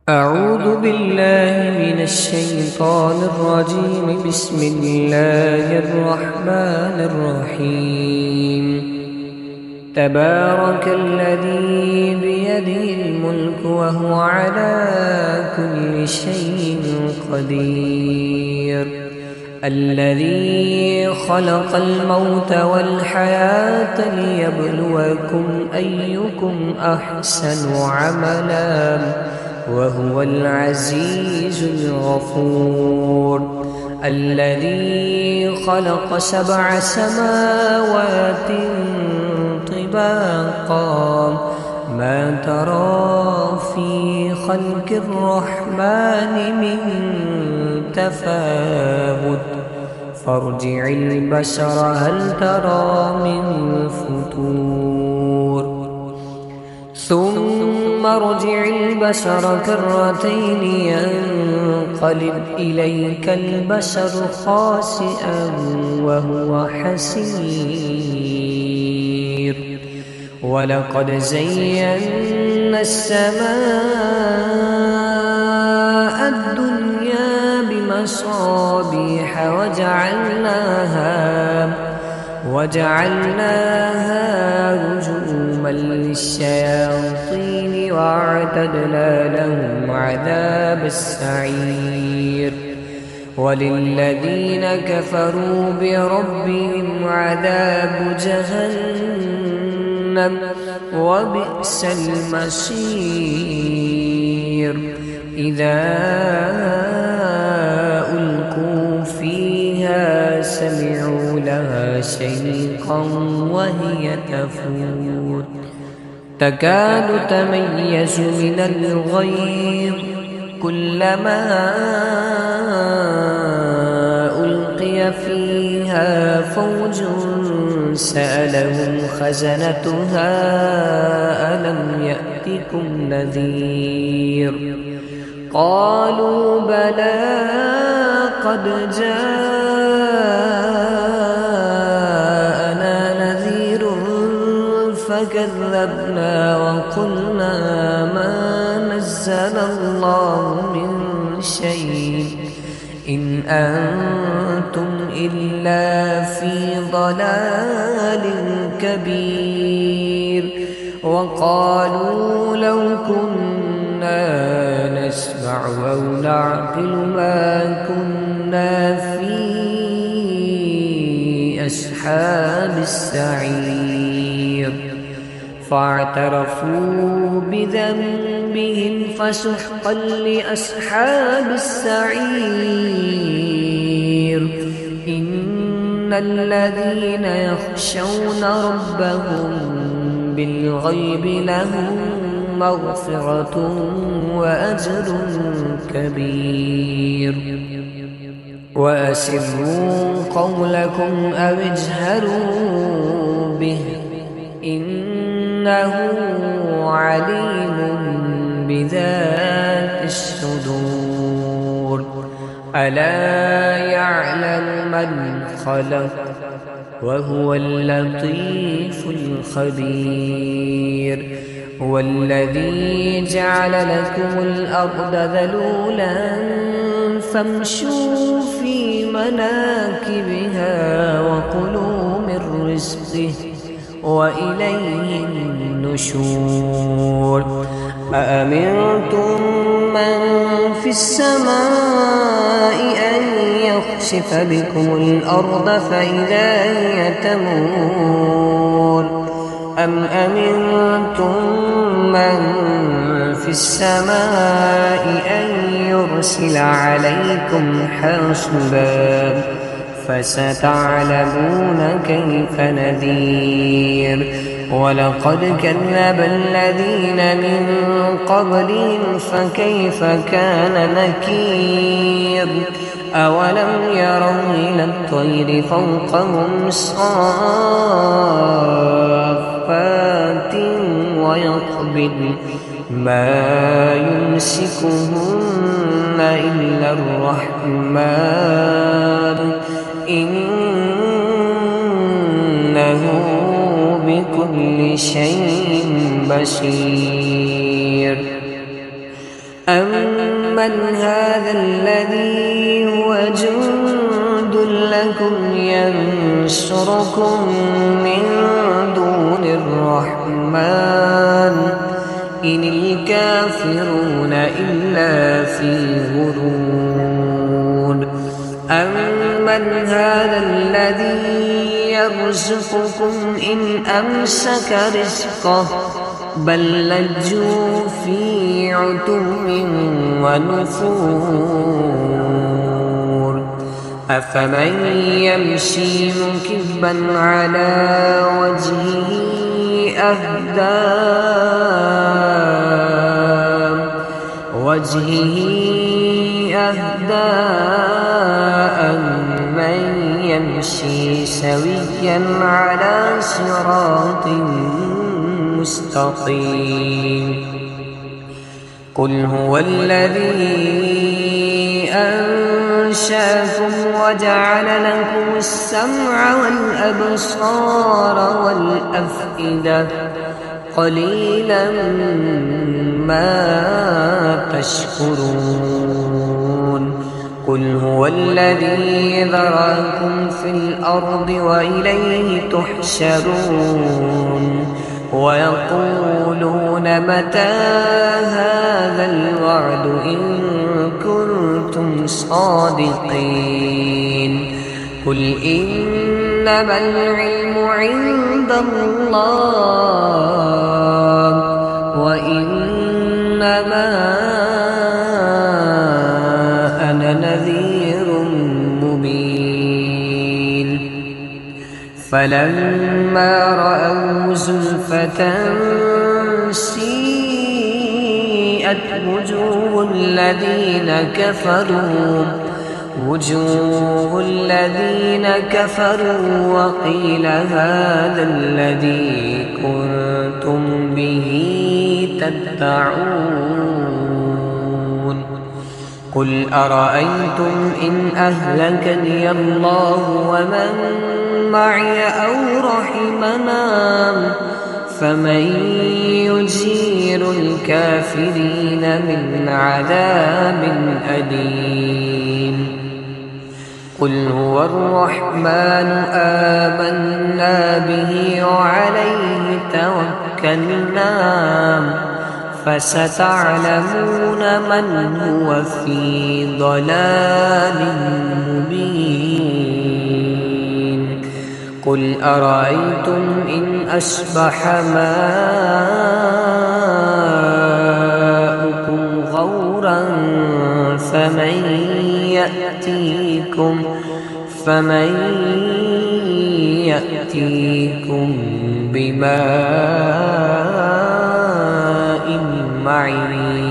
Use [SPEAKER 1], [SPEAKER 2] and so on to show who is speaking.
[SPEAKER 1] أعوذ بالله من الشيطان الرجيم. بسم الله الرحمن الرحيم. تبارك الذي بيده الملك وهو على كل شيء قدير. الذي خلق الموت والحياة ليبلوكم أيكم أحسن عملا وهو العزيز الغفور. الذي خلق 7 سماوات طباقا ما ترى في خلق الرحمن من تفاوت فارجع البصر هل ترى من فطور ثم ارجع البصر كرتين ينقلب إليك البصر خاسئا وهو حسير. ولقد زينا السماء الدنيا بمصابيح وجعلناها رجوما للشياطين وأعتدنا لهم عذاب السعير. وللذين كفروا بربهم عذاب جهنم وبئس المصير. إذا ألقوا فيها سمعوا لها شيقا وهي تفور تكاد تميز من الغيظ كلما ألقي فيها فوج سألهم خزنتها ألم يأتكم نذير قالوا بلى قد جاءنا نذير فكذبنا وقلنا ما نزل الله من شيء إن أنتم إلا في ضلال كبير. وقالوا لو كنا نسمع أو نعقل ما كنا في أصحاب السعير. فاعترفوا بذنبهم فسحقا لأصحاب السعير. إن الذين يخشون ربهم بالغيب لهم مغفرة وأجر كبير. وأسروا قولكم أو اجهروا به إنه عليم بذات الصدور. ألا يعلم من خلق وهو اللطيف الخبير. هو الذي جعل لكم الأرض ذلولا فامشوا في مناكبها وكلوا من رزقه وإليه النشور. أأمنتم من في السماء أن يخسف بكم الأرض فإذا هي تمور أم أمنتم من في السماء أن يرسل عليكم حاصبا فستعلمون كيف نذير. ولقد كذب الذين من قبلهم فكيف كان نكير. أولم يروا إلى الطير فوقهم صافات ويقبضن ما يمسكهن إلا الرحمن إنه بكل شيء بصير. أَمَّنْ هَذَا الَّذِي هُوَ جُندٌ لَكُمْ يَنصُرُكُم مِّن دُونِ الرَّحْمَٰنِ إِنِ الْكَافِرُونَ إِلَّا فِي غُرُورٍ أَمَّنْ هَذَا الَّذِي يَرْزُقُكُمْ إِنْ أَمْسَكَ رِزْقَهُ بَل لَّجُّوا فِي عُتُوٍّ وَنُفُورٍ أَفَمَن يَمْشِي مُكِبًّا عَلَىٰ وَجْهِهِ أَهْدَىٰ أَمَّن يَمْشِي سَوِيًّا عَلَىٰ صِرَاطٍ مستقيم قل هو الذي أنشأكم وجعل لكم السمع والأبصار والأفئدة قليلا ما تشكرون قل هو الذي ذرأكم في الأرض وإليه تحشرون ويقولون متى هذا الوعد إن كنتم صادقين قل إنما العلم عند الله وإنما أنا نذير مبين فلما رأوا زلفة سيئت وجوه الذين كفروا وقيل هذا الذي كنتم به تدعون قل أرأيتم إن أهلكني الله ومن معي أو رحمنا فمن يجير الكافرين من عذاب أليم قل هو الرحمن آمنا به وعليه توكلنا فستعلمون من هو في ضلال مبين قل أرأيتم إن أصبح ماؤكم غورا فمن يأتيكم بماء معين